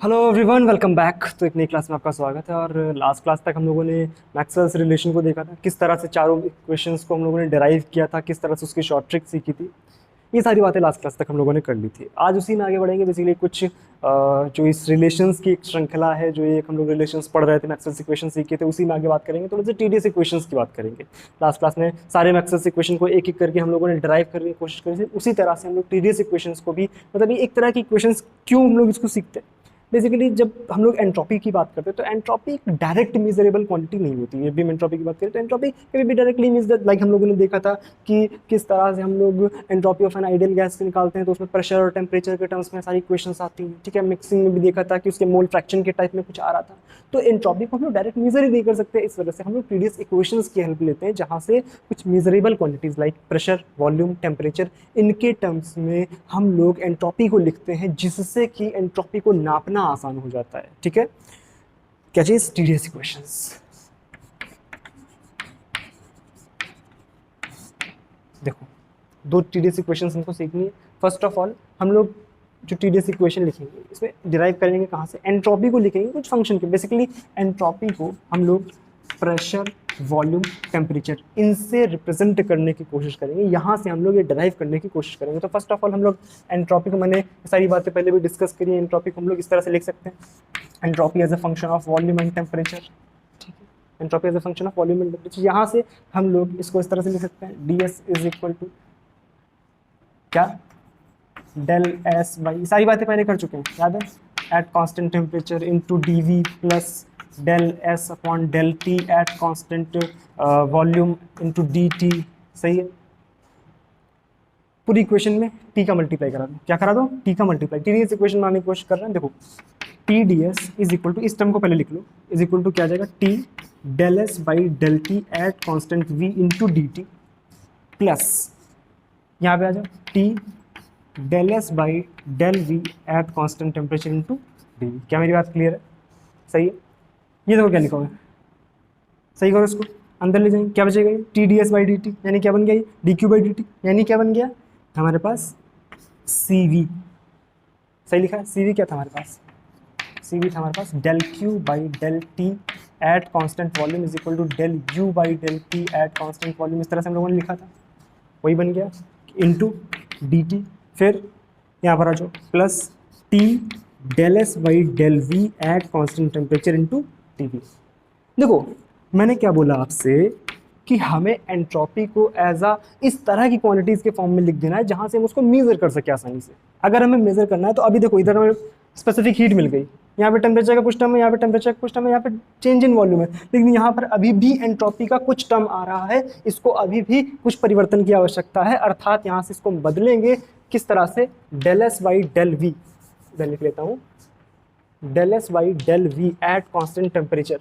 Hello everyone, welcome back. तो एक नई क्लास में आपका स्वागत है। और लास्ट क्लास तक हम लोगों ने मैक्सवेल्स रिलेशन को देखा था, किस तरह से चारों इक्वेशंस को हम लोगों ने डिराइव किया था, किस तरह से उसकी शॉर्ट ट्रिक सीखी थी। ये सारी बातें लास्ट क्लास तक हम लोगों ने कर ली थी। आज उसी में आगे बढ़ेंगे। बेसिकली कुछ जो इस रिलेशंस की एक श्रृंखला है, जो एक हम लोग रिलेशंस पढ़ रहे थे, मैक्सवेल्स इक्वेशन सीखे थे, उसी में आगे बात करेंगे। थोड़े से टीडीएस इक्वेशंस की बात करेंगे। लास्ट क्लास में सारे मैक्सवेल्स इक्वेशन को एक एक करके हम लोगों ने डिराइव करने की कोशिश करी थी। उसी तरह से हम लोग टीडीएस इक्वेशंस को भी, मतलब ये एक तरह की इक्वेशंस क्यों हम लोग इसको सीखते हैं। बेसिकली जब हम लोग एंट्रोपी की बात करते हैं तो एंट्रोपी एक डायरेक्ट मेजरेबल क्वांटिटी नहीं होती है। भी हम एंट्रोपी की बात करें तो एंट्रोपी कभी भी डायरेक्टली मीन्स लाइक हम लोगों ने देखा था कि किस तरह से हम लोग entropy of an ideal gas निकालते हैं, तो उसमें प्रेशर और टेम्परेचर के टर्म्स में सारी इक्वेशंस आती हैं। ठीक है, मिक्सिंग में भी देखा था कि उसके मोल फ्रैक्शन के टाइप में कुछ आ रहा था। तो एंट्रोपी को हम लोग डायरेक्ट मेजर ही नहीं कर सकते, इस वजह से हम लोग प्रीवियस इक्वेशंस की हेल्प लेते हैं, जहाँ से कुछ measurable quantities like pressure, volume, temperature, इनके टर्म्स में हम लोग एंट्रोपी को लिखते हैं, जिससे कि एंट्रोपी को नापना आसान हो जाता है। ठीक है, क्या चीज? TDS equations. देखो, दो टीडीएस इक्वेशंस हमको सीखनी है। फर्स्ट ऑफ ऑल हम लोग जो टीडीएस इक्वेशन लिखेंगे, इसमें डिराइव करेंगे कहाँ से? एंट्रोपी को लिखेंगे कुछ फंक्शन के। बेसिकली एंट्रोपी को हम लोग प्रेशर, वॉल्यूम, टेम्परेचर, इनसे रिप्रेजेंट करने की कोशिश करेंगे। यहाँ से हम लोग ये डिराइव करने की कोशिश करेंगे। तो फर्स्ट ऑफ ऑल हम लोग एंट्रोपी को, मैंने सारी बातें पहले भी डिस्कस करी है, एंट्रोपी को हम लोग इस तरह से लिख सकते हैं, entropy as a function of volume and temperature. ठीक है, entropy as a function of volume and temperature. यहाँ से हम लोग इसको इस तरह से लिख सकते हैं, D S is equal to क्या? डेल एस बाई, सारी बातें पहले कर चुके हैं, याद है? At constant temperature into D V plus del S upon del T at constant volume into D T. सही है। पूरी इक्वेशन में टी का मल्टीप्लाई करा दो। क्या करा दो? टी का मल्टीप्लाई। टीडीएस इक्वेशन बनाने की कोशिश कर रहे हैं। देखो, T D S is equal to, इस टर्म को पहले लिख लो, इज इक्वल टू क्या आ जाएगा? T del S by del T at constant V into D T plus, यहाँ पे आ जाओ, T del S by del V at constant temperature into D V. क्या मेरी बात क्लियर है? सही है। ये देखो क्या लिखा हुआ है, सही करो इसको, अंदर ले जाएंगे, क्या बचेगा? ये T D S by D T, यानी क्या बन गया? ये D Q by D T, यानी क्या बन गया हमारे पास? सी वी। सही लिखा है। सी वी क्या था हमारे पास? सी वी था हमारे पास del Q by del T at constant volume is equal to del U by del T at constant volume. इस तरह से हम लोगों ने लिखा था, वही बन गया, इंटू डी टी। फिर यहाँ पर आ जाओ, plus T del S by del V at constant temperature into T V. देखो, मैंने क्या बोला आपसे कि हमें एंट्रोपी को एज अ इस तरह की क्वांटिटीज के फॉर्म में लिख देना है, जहां से हम उसको मेजर कर सके आसानी से। अगर हमें मेजर करना है तो अभी देखो, इधर हमें स्पेसिफिक हीट मिल गई, यहाँ पे टेम्परेचर का कुछ टर्म है, यहाँ पे टेम्परेचर का कुछ टर्म है, यहाँ पे चेंज इन वॉल्यूम है, लेकिन यहाँ पर अभी भी एंट्रोपी का कुछ टर्म आ रहा है। इसको अभी भी कुछ परिवर्तन की आवश्यकता है, अर्थात यहाँ से इसको बदलेंगे किस तरह से? Del S by del V, मैं लिख लेता हूँ, del S by del V at constant temperature.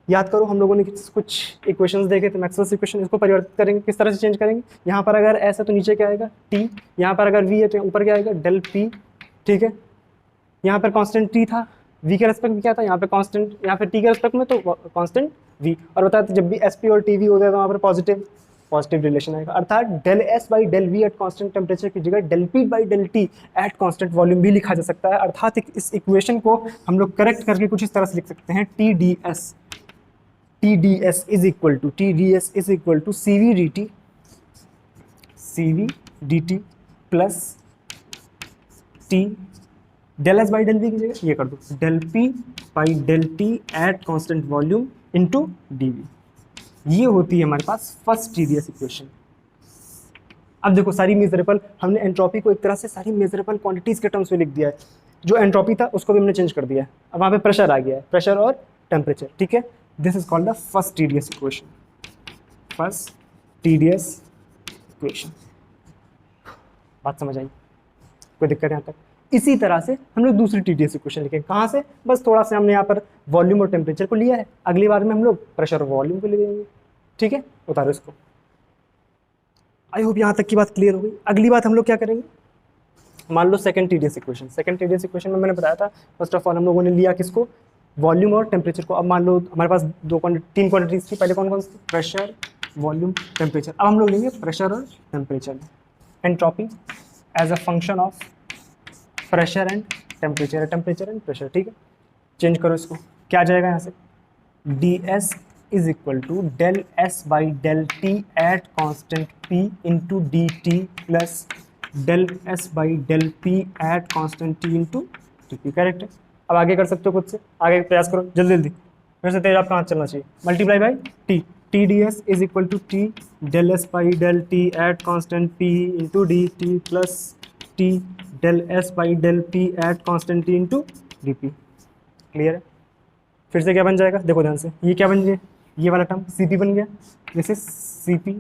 याद करो, हम लोगों ने कुछ इक्वेशंस देखे थे, मैक्सवेल्स इक्वेशन। इसको परिवर्तित करेंगे, किस तरह से चेंज करेंगे? यहाँ पर अगर एस है तो नीचे क्या आएगा? टी। यहाँ पर अगर वी है तो ऊपर क्या आएगा? Del P. ठीक है, यहाँ पर कांस्टेंट टी था, वी के रेस्पेक्ट में क्या था? यहाँ पे कांस्टेंट, यहाँ पे टी के रेस्पेक्ट में तो कांस्टेंट वी। और बताया था जब भी एस पी और टी वी हो जाएगा, वहाँ पर पॉजिटिव पॉजिटिव रिलेशन आएगा। अर्थात del S by del V at constant temperature की जगह del P by del T at constant volume भी लिखा जा सकता है। अर्थात इस इक्वेशन को हम लोग करेक्ट करके कुछ इस तरह से लिख सकते हैं, T D S, T D S is equal to, T D S is equal to C V D T, C V D T plus T del S by del V की जगह ये कर दो, del P by del T at constant volume into D V. ये होती है हमारे पास first TDS equation. अब देखो, सारी मेजरेबल, हमने एंट्रोपी को एक तरह से सारी मेजरेबल क्वांटिटीज के टर्म्स में लिख दिया है। जो एंट्रोपी था उसको भी हमने चेंज कर दिया है, अब वहाँ पे प्रेशर आ गया है, प्रेशर और टेम्परेचर। ठीक है, this is called the first TDS equation, first TDS equation. बात समझ आई? कोई दिक्कत यहाँ तक? इसी तरह से हम लोग दूसरी टीडीएस इक्वेशन लिखेंगे। कहाँ से? बस थोड़ा सा हमने यहाँ पर वॉल्यूम और टेम्परेचर को लिया है, अगली बार में हम लोग प्रेशर और वॉल्यूम को ले लेंगे। ठीक है, उतारो इसको। आई होप यहाँ तक की बात क्लियर हो गई। अगली बात हम लोग क्या करेंगे? मान लो second TDS equation. Second TDS equation में मैंने बताया था, फर्स्ट ऑफ ऑल हम लोगों ने लिया किसको? वॉल्यूम और टेम्परेचर को। अब मान लो हमारे पास तीन क्वांटिटीज थी, पहले कौन कौन सी? Pressure, volume, temperature. अब हम लोग लेंगे प्रेशर और temperature. Entropy as a function of pressure and temperature है, टेम्परेचर एंड प्रेशर, ठीक है। चेंज करो इसको, क्या आ जाएगा यहाँ से, D S is equal to del S by del T at constant P into D T plus del S by del P at constant T into T P. Correct है। अब आगे कर सकते हो खुद से, आगे प्रयास करो जल्दी जल्दी, फिर से तेज आपका हाथ चलना चाहिए। Multiply by T, T D S is equal to T del S by del T at constant P into D T plus T del S by del P at constant T into D P. Clear है। फिर से क्या बन जाएगा, देखो ध्यान से, ये क्या बन गया, ये वाला टर्म सी पी बन गया, जैसे सी पी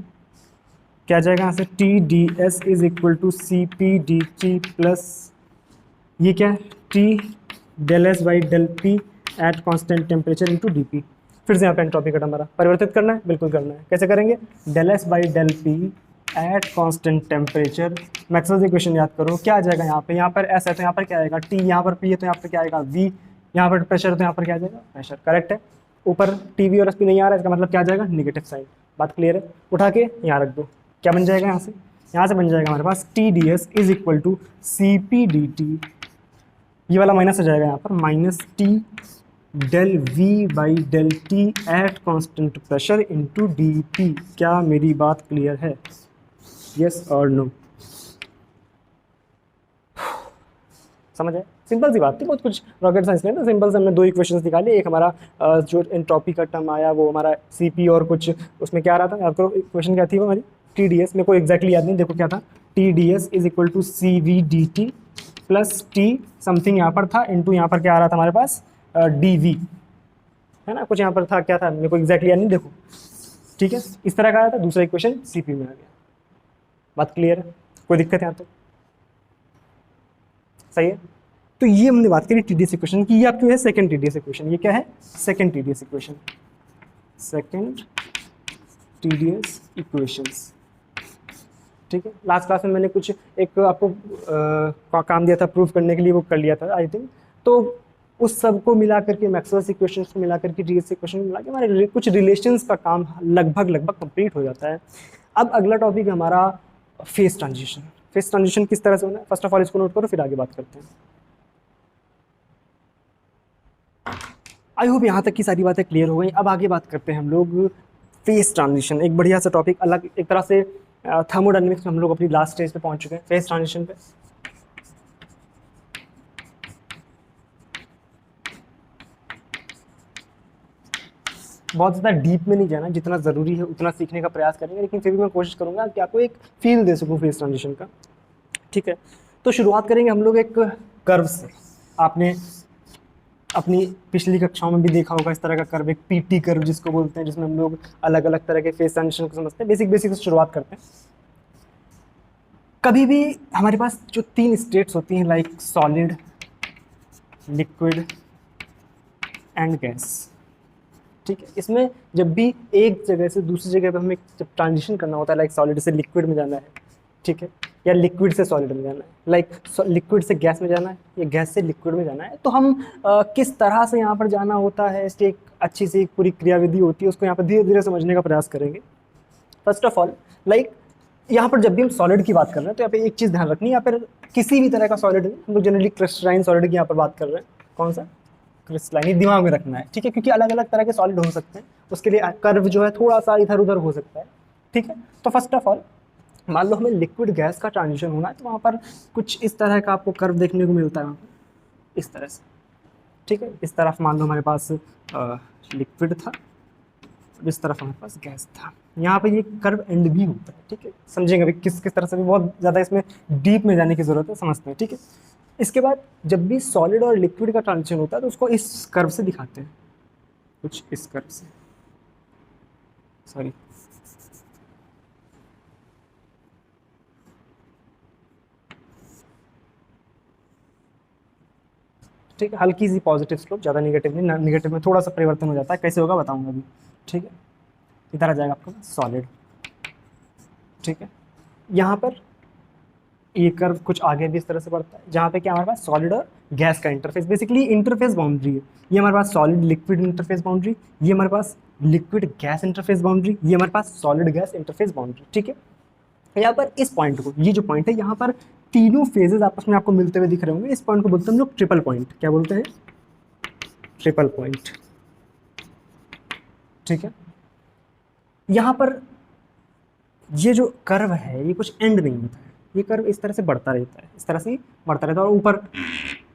क्या जाएगा यहाँ से, T D S is equal to C P D T plus ये क्या है, T del S by del P at constant temperature into D P. फिर से यहाँ पे एंट्रोपी का टर्म हमारा परिवर्तित करना है, बिल्कुल करना है। कैसे करेंगे, del S by del P at constant temperature, Maxwell's equation याद करो, क्या आ जाएगा यहाँ पर एस है तो यहाँ पर क्या आएगा टी, यहाँ पर पी है तो यहाँ पर क्या आएगा वी, यहाँ पर प्रेशर तो यहाँ पर क्या आ जाएगा प्रेशर। करेक्ट है। ऊपर टी वी और एस पी नहीं आ रहा है, इसका मतलब क्या आ जाएगा नेगेटिव साइन। बात क्लियर है। उठा के यहाँ रख दो, क्या बन जाएगा यहाँ से बन जाएगा हमारे पास T D S is equal to C P D T, ये वाला माइनस हो जाएगा यहाँ पर, minus T del V by del T at constant pressure into D P. क्या मेरी बात क्लियर है, यस और नो? समझ आए, सिंपल सी बात थी, बहुत कुछ रॉकेट साइंस में तो सिंपल से हमने दो इक्वेशंस निकाले। एक हमारा जो एंट्रोपी का टर्म आया वो हमारा सी पी, और कुछ उसमें क्या आ रहा था याद करो, इक्वेशन क्या थी वो हमारी, टी डी एस, मेरे को एग्जैक्टली याद नहीं, देखो क्या था, T D S is equal to C V D T plus T something यहाँ पर था इंटू यहाँ पर क्या आ रहा था हमारे पास डी वी, है ना, कुछ यहाँ पर था, क्या था मेरे को एग्जैक्टली याद नहीं, देखो ठीक है, इस तरह का आया था। दूसरा इक्वेशन सी पी में आ गया। बात क्लियर है, कोई दिक्कत है यहाँ तक? सही है। तो ये हमने बात करी टी डी एस इक्वेशन की, ये आपकी है second T D S equation. ये क्या है, second T D S equation, second T D S equations, ठीक है। लास्ट क्लास में मैंने कुछ एक आपको काम दिया था प्रूव करने के लिए, वो कर लिया था आई थिंक। तो उस सब को मिला करके, मैक्सवेल्स इक्वेशंस को मिला करके, टी डी एस इक्वेशन मिला के हमारे कुछ रिलेशंस का काम लगभग कंप्लीट हो जाता है। अब अगला टॉपिक हमारा फेज ट्रांजिशन। फेज ट्रांजिशन किस तरह से होना है, फर्स्ट ऑफ ऑल इसको नोट करो, फिर आगे बात करते हैं। आई होप यहाँ तक की सारी बातें क्लियर हो गई। अब आगे बात करते हैं हम लोग फेज ट्रांजिशन, एक बढ़िया सा टॉपिक, अलग एक तरह से थर्मोडायनेमिक्स में हम लोग अपनी लास्ट स्टेज पे पहुंच चुके हैं, फेज ट्रांजिशन पे। बहुत ज़्यादा डीप में नहीं जाना, जितना ज़रूरी है उतना सीखने का प्रयास करेंगे, लेकिन फिर भी मैं कोशिश करूँगा कि आपको एक फील दे सकूँ फेज ट्रांजिशन का, ठीक है। तो शुरुआत करेंगे हम लोग एक कर्व से। आपने अपनी पिछली कक्षाओं में भी देखा होगा इस तरह का कर्व, एक पीटी कर्व जिसको बोलते हैं, जिसमें हम लोग अलग अलग तरह के फेज ट्रांजिशन को समझते हैं। बेसिक से शुरुआत करते हैं। कभी भी हमारे पास जो तीन स्टेट्स होती हैं, like solid, liquid and gas, ठीक है, इसमें जब भी एक जगह से दूसरी जगह पे हमें जब ट्रांजिशन करना होता है, लाइक सॉलिड से लिक्विड में जाना है, ठीक है, या लिक्विड से सॉलिड में जाना है, लाइक लिक्विड से गैस में जाना है या गैस से लिक्विड में जाना है, तो हम किस तरह से यहाँ पर जाना होता है, इसकी एक अच्छी सी एक पूरी क्रियाविधि होती है, उसको यहाँ पर धीरे धीरे समझने का प्रयास करेंगे। फर्स्ट ऑफ ऑल, लाइक यहाँ पर जब भी हम सॉलिड की बात कर रहे हैं तो यहाँ पे एक चीज़ ध्यान रखनी है, यहाँ पर किसी भी तरह का सॉलिड, हम लोग जनरली क्रिस्टलाइन सॉलिड की यहाँ पर बात कर रहे हैं, कौन सा क्रिस्टलाइन, ये दिमाग में रखना है, ठीक है, क्योंकि अलग अलग तरह के सॉलिड हो सकते हैं, उसके लिए कर्व जो है थोड़ा सा इधर उधर हो सकता है, ठीक है। तो फर्स्ट ऑफ ऑल मान लो हमें लिक्विड गैस का ट्रांजिशन होना है, तो वहाँ पर कुछ इस तरह का आपको कर्व देखने को मिलता है वहाँ पर, इस तरह से, ठीक है। इस तरफ मान लो हमारे पास लिक्विड था, इस तरफ हमारे पास गैस था, यहाँ पे ये कर्व एंड भी होता है, ठीक है। समझेंगे अभी किस किस तरह से, भी बहुत ज़्यादा इसमें डीप में जाने की ज़रूरत है, समझते हैं, ठीक है। इसके बाद जब भी सॉलिड और लिक्विड का ट्रांजिशन होता है तो उसको इस कर्व से दिखाते हैं, कुछ इस कर्व से, सॉरी, ठीक है, हल्की सी पॉजिटिव स्लोप, ज़्यादा नेगेटिव नहीं, नेगेटिव में थोड़ा सा परिवर्तन हो जाता है, कैसे होगा बताऊंगा अभी, ठीक है। इधर आ जाएगा आपका सॉलिड, ठीक है। यहाँ पर ये कर्व कुछ आगे भी इस तरह से बढ़ता है, जहाँ पे क्या हमारे पास सॉलिड और गैस का इंटरफेस, बेसिकली इंटरफेस बाउंड्री है, ये हमारे पास सॉलिड लिक्विड इंटरफेस बाउंड्री, ये हमारे पास लिक्विड गैस इंटरफेस बाउंड्री, ये हमारे पास सॉलिड गैस इंटरफेस बाउंड्री, ठीक है। यहाँ पर इस पॉइंट को, ये जो पॉइंट है यहाँ पर तीनों फेजेस आपस में आपको मिलते हुए दिख रहे होंगे। इस पॉइंट को बोलते हैं हम लोग ट्रिपल पॉइंट। क्या बोलते हैं? Triple point. ठीक है, यहां पर ये जो कर्व है ये कुछ एंड नहीं होता है, ये कर्व इस तरह से बढ़ता रहता है, इस तरह से बढ़ता रहता है और ऊपर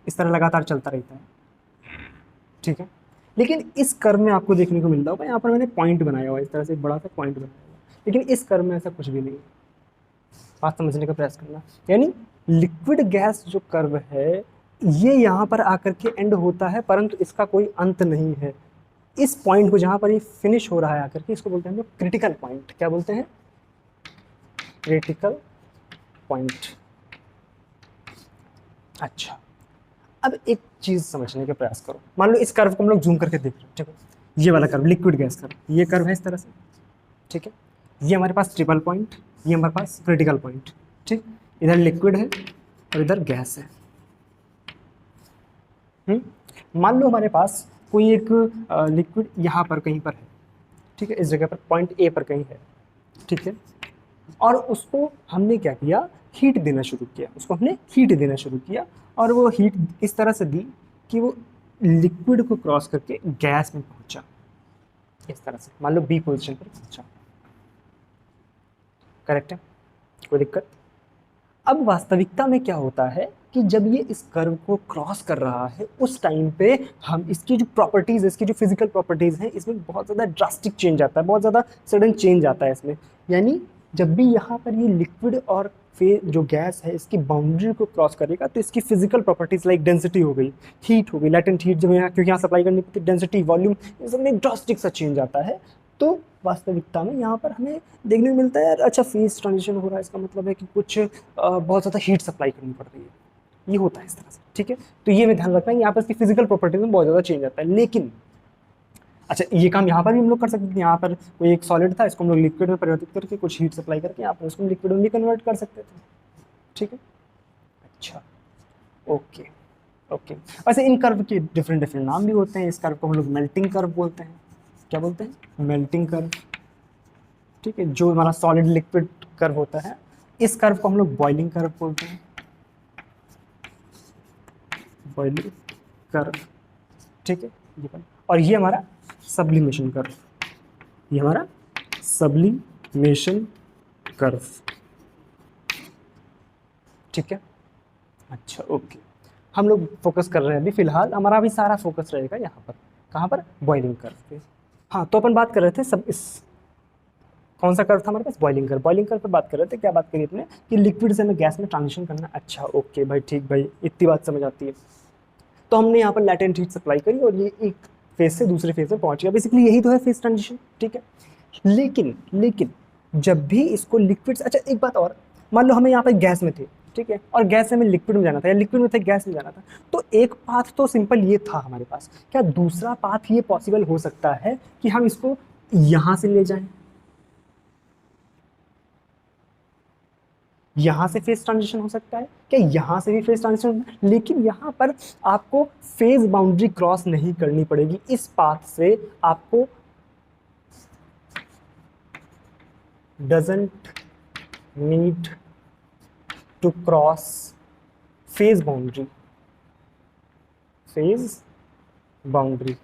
इस तरह लगातार चलता रहता है। ठीक है, लेकिन इस कर्व में आपको देखने को मिल रहा होगा, यहाँ पर मैंने पॉइंट बनाया हुआ है, इस तरह से एक बड़ा सा पॉइंट बनाया हुआ है, लेकिन इस कर्व में ऐसा कुछ भी नहीं है। बात समझने का प्रयास करना, यानी लिक्विड गैस जो कर्व है ये यहाँ पर आकर के एंड होता है, परंतु इसका कोई अंत नहीं है। इस पॉइंट को जहाँ पर ये फिनिश हो रहा है आकर के, इसको बोलते हैं हम लोग क्रिटिकल पॉइंट। क्या बोलते हैं? Critical point. अच्छा, अब एक चीज समझने का प्रयास करो। मान लो इस कर्व को हम लोग जूम करके देख रहे हैं, ठीक है, ये वाला कर्व लिक्विड गैस कर्व, ये कर्व है इस तरह से। ठीक है, ये हमारे पास ट्रिपल पॉइंट, ये हमारे पास क्रिटिकल पॉइंट। ठीक, इधर लिक्विड है और इधर गैस है। मान लो हमारे पास कोई एक लिक्विड यहाँ पर कहीं पर है, ठीक है, इस जगह पर पॉइंट ए पर कहीं है। ठीक है, और उसको हमने क्या किया? हीट देना शुरू किया, उसको हमने हीट देना शुरू किया, और वो हीट इस तरह से दी कि वो लिक्विड को क्रॉस करके गैस में पहुंचा, इस तरह से। मान लो बी पोजीशन पर पहुंचा। करेक्ट है? कोई दिक्कत? अब वास्तविकता में क्या होता है कि जब ये इस कर्व को क्रॉस कर रहा है उस टाइम पे हम इसकी जो प्रॉपर्टीज है, इसकी जो फिजिकल प्रॉपर्टीज हैं, इसमें बहुत ज़्यादा ड्रास्टिक चेंज आता है, बहुत ज़्यादा सडन चेंज आता है इसमें। यानी जब भी यहाँ पर ये लिक्विड और जो गैस है इसकी बाउंड्री को क्रॉस करेगा तो इसकी फिजिकल प्रॉपर्टीज लाइक डेंसिटी हो गई, हीट हो गई, लैटेंट हीट जब यहाँ, क्योंकि यहाँ सप्लाई करनी पड़ती है, डेंसिटी, वॉल्यूम, इन सब में ड्रास्टिक सा चेंज आता है। तो वास्तविकता में यहाँ पर हमें देखने को मिलता है यार अच्छा फेज ट्रांजिशन हो रहा है, इसका मतलब है कि कुछ बहुत ज़्यादा हीट सप्लाई करनी पड़ रही है, ये होता है इस तरह से। ठीक है, तो ये में ध्यान रखना है यहाँ पर इसकी फिजिकल प्रॉपर्टीज में बहुत ज़्यादा चेंज आता है। लेकिन अच्छा, ये काम यहाँ पर भी हम लोग कर सकते थे। यहाँ पर कोई एक सॉलिड था, इसको हम लोग लिक्विड में परिवर्तित करके कुछ हीट सप्लाई करके यहाँ पर उसको लिक्विड में भी कन्वर्ट कर सकते थे। ठीक है, अच्छा, ओके ओके। वैसे इन कर्व के डिफरेंट डिफरेंट नाम भी होते हैं। इस कर्व को हम लोग मेल्टिंग कर्व बोलते हैं। क्या बोलते हैं? Melting curve. ठीक है, जो हमारा सॉलिड लिक्विड कर्व होता है, इस कर्व को हम लोग बॉइलिंग कर्व बोलते हैं। Boiling curve. ठीक है, और ये हमारा सब्लिमेशन कर्व, ये हमारा सब्लिमेशन कर्व। ठीक है, अच्छा ओके। हम लोग फोकस कर रहे हैं अभी फिलहाल, हमारा अभी सारा फोकस रहेगा यहाँ पर। कहाँ पर? बॉइलिंग कर्व पे। हाँ, तो अपन बात कर रहे थे सब इस कौन सा कर्व था हमारे पास? Boiling curve. बॉइलिंग कर्व पे बात कर रहे थे। क्या बात करी अपने कि लिक्विड से हमें गैस में ट्रांजिशन करना। अच्छा ओके भाई, ठीक भाई, इतनी बात समझ आती है। तो हमने यहाँ पर लैटेंट हीट सप्लाई करी और ये एक फेज से दूसरे फेज में पहुंच गया। बेसिकली यही तो है फेज ट्रांजिशन। ठीक है, लेकिन जब भी इसको लिक्विड, अच्छा एक बात और, मान लो हमें यहाँ पर गैस में थे, ठीक है, और गैस से हमें लिक्विड में जाना था, या लिक्विड में थे गैस में जाना था, तो एक पाथ तो सिंपल ये था हमारे पास। क्या दूसरा पाथ ये पॉसिबल हो सकता है कि हम इसको यहां से ले जाएं, यहां से फेज ट्रांजिशन हो सकता है? क्या यहां से भी फेज ट्रांजिशन? लेकिन यहां पर आपको फेज बाउंड्री क्रॉस नहीं करनी पड़ेगी। इस पाथ से आपको doesn't need to cross phase boundary. Phase boundary,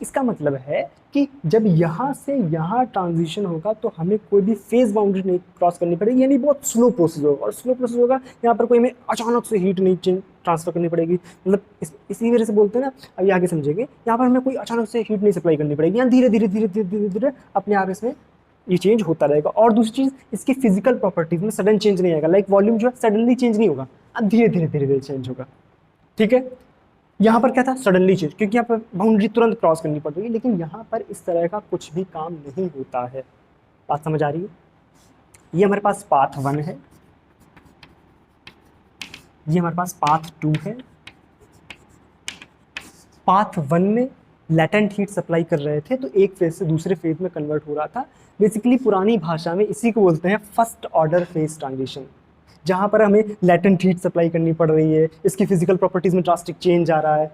इसका मतलब है कि जब यहां से यहां ट्रांजिशन होगा तो हमें कोई भी फेज बाउंड्री नहीं क्रॉस करनी पड़ेगी, यानी बहुत स्लो प्रोसेस होगा। और स्लो प्रोसेस होगा, यहाँ पर कोई हमें अचानक से हीट नहीं ट्रांसफर करनी पड़ेगी। मतलब इसी वजह से बोलते हैं ना, अभी आगे समझेंगे, यहाँ पर हमें कोई अचानक से हीट नहीं सप्लाई करनी पड़ेगी। यहाँ धीरे धीरे धीरे धीरे धीरे धीरे अपने आप इसमें ये चेंज होता रहेगा। और दूसरी चीज़, इसकी फिजिकल प्रॉपर्टीज में सडन चेंज नहीं आएगा। लाइक वॉल्यूम जो है सडनली चेंज नहीं होगा, अब धीरे धीरे धीरे धीरे चेंज होगा। ठीक है, यहाँ पर क्या था? सडनली चेंज, क्योंकि यहाँ पर बाउंड्री तुरंत क्रॉस करनी पड़ेगी। लेकिन यहाँ पर इस तरह का कुछ भी काम नहीं होता है। बात समझ आ रही है? ये हमारे पास पाथ 1 है, ये हमारे पास पाथ 2 है। पाथ 1 में लैटेंट हीट सप्लाई कर रहे थे, तो एक फेज से दूसरे फेज में कन्वर्ट हो रहा था। बेसिकली पुरानी भाषा में इसी को बोलते हैं फर्स्ट ऑर्डर फेज ट्रांजिशन, जहाँ पर हमें लैटेंट हीट सप्लाई करनी पड़ रही है, इसकी फिजिकल प्रॉपर्टीज में ड्रास्टिक चेंज आ रहा है।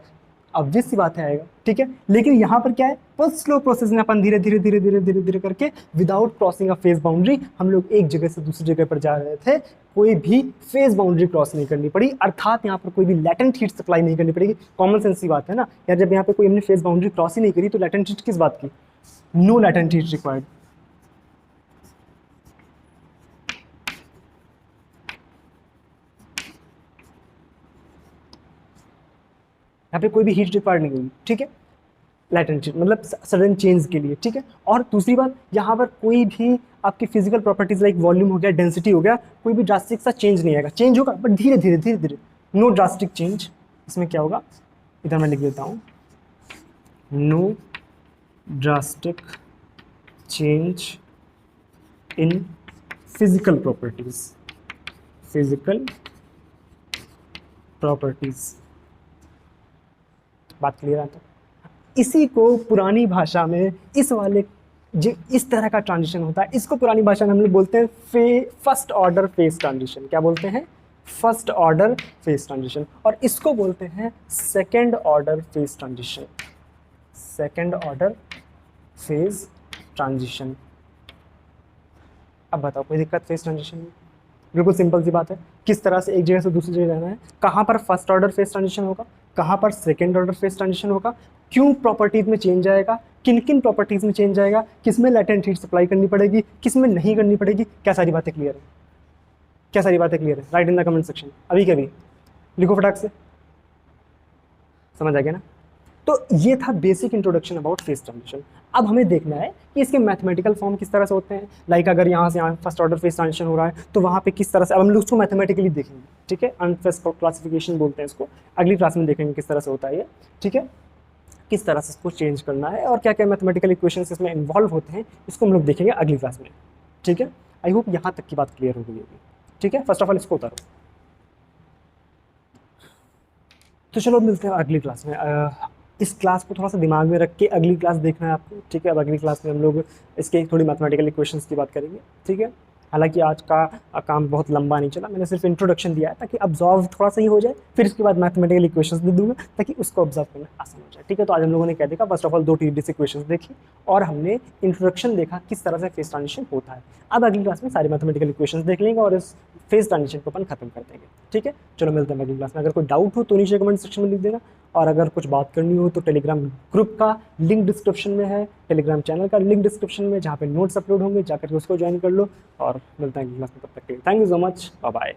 ऑब्वियस सी बात है आएगा, ठीक है। लेकिन यहाँ पर क्या है, बहुत स्लो प्रोसेस में अपन धीरे धीरे धीरे धीरे धीरे धीरे करके without crossing a phase boundary हम लोग एक जगह से दूसरी जगह पर जा रहे थे, कोई भी फेज बाउंड्री क्रॉस नहीं करनी पड़ी, अर्थात यहाँ पर कोई भी लैटेंट हीट सप्लाई नहीं करनी पड़ेगी। कॉमन सेंस की बात है ना यार, जब यहाँ पे कोई हमने फेज बाउंड्री क्रॉस ही नहीं करी तो लैटेंट हीट किस बात की, नो लैटेंट हीट रिक्वायर्ड। यहाँ पे कोई भी हीट रिक्वायर्ड नहीं होगी, ठीक है, लैटेंट हीट मतलब सडन चेंज के लिए, ठीक है। और दूसरी बात, यहाँ पर कोई भी आपकी फिजिकल प्रॉपर्टीज लाइक वॉल्यूम हो गया, डेंसिटी हो गया, कोई भी ड्रास्टिक सा चेंज नहीं आएगा, चेंज होगा बट धीरे धीरे धीरे धीरे, नो ड्रास्टिक चेंज। इसमें क्या होगा, इधर मैं लिख देता हूँ, no drastic change in physical properties, physical properties. बात क्लियर है? तो इसी को पुरानी भाषा में इस वाले जो इस तरह का ट्रांजिशन होता है, इसको पुरानी भाषा में हम लोग बोलते हैं फर्स्ट ऑर्डर फेज ट्रांजिशन। क्या बोलते हैं? First order phase transition. और इसको बोलते हैं second order phase transition, second order phase transition. अब बताओ कोई दिक्कत फेज ट्रांजिशन में? बिल्कुल सिंपल सी बात है, किस तरह से एक जगह से दूसरी जगह जाना है, कहाँ पर फर्स्ट ऑर्डर फेज ट्रांजिशन होगा, कहाँ पर सेकेंड ऑर्डर फेज ट्रांजिशन होगा, क्यों प्रॉपर्टीज में चेंज आएगा, किन किन प्रॉपर्टीज में चेंज आएगा, किस में लैटेंट हीट सप्लाई करनी पड़ेगी, किस में नहीं करनी पड़ेगी, क्या सारी बातें क्लियर है? क्या सारी बातें क्लियर है? Right in the comment section, अभी कभी लिखो फटाक से, समझ आ गया ना। तो ये था basic introduction about phase transition. अब हमें देखना है कि इसके मैथमेटिकल फॉर्म किस तरह से होते हैं। लाइक अगर यहाँ से यहाँ फर्स्ट ऑर्डर फेज ट्रांजिशन हो रहा है तो वहाँ पे किस तरह से, अब हम लोग उसको मैथमेटिकली देखेंगे, ठीक है, अनफेस्ट क्लासिफिकेशन बोलते हैं इसको, अगली क्लास में देखेंगे किस तरह से होता है ये, ठीक है, किस तरह से इसको चेंज करना है और क्या क्या मैथमेटिकल इक्वेशंस इसमें इन्वॉल्व होते हैं, इसको हम लोग देखेंगे अगली क्लास में, ठीक है। आई होप यहाँ तक की बात क्लियर हो गई होगी, ठीक है। फर्स्ट ऑफ ऑल इसको उतारो। तो चलो मिलते हैं अगली क्लास में। इस क्लास को थोड़ा सा दिमाग में रख के अगली क्लास देखना है आपको, ठीक है। अब अगली क्लास में हम लोग इसके थोड़ी मैथमेटिकल इक्वेशंस की बात करेंगे, ठीक है। हालांकि आज का काम बहुत लंबा नहीं चला, मैंने सिर्फ इंट्रोडक्शन दिया है ताकि ऑब्जर्व थोड़ा सा ही हो जाए, फिर उसके बाद मैथमेटिकल इक्वेशंस दे दूंगा ताकि उसको ऑब्जर्व करना आसान हो जाए, ठीक है। तो आज हम लोगों ने क्या देखा, first of all 2 TDS equations देखी और हमने इंट्रोडक्शन देखा किस तरह से फेज ट्रांजिशन होता है। अब अगली क्लास में सारे मैथमेटिकल इक्वेशंस देख लेंगे और इस फेज ट्रांजिशन को अपन खत्म कर देंगे, ठीक है। चलो मिलते हैं अगली क्लास में। अगर कोई डाउट हो तो नीचे कमेंट सेक्शन में लिख देना, और अगर कुछ बात करनी हो तो टेलीग्राम ग्रुप का लिंक डिस्क्रिप्शन में है, टेलीग्राम चैनल का लिंक डिस्क्रिप्शन में, जहाँ पे नोट्स अपलोड होंगे, जाकर के उसको ज्वाइन कर लो। और मिलते हैं अगली क्लास में, तब तक के लिए thank you so much, bye bye.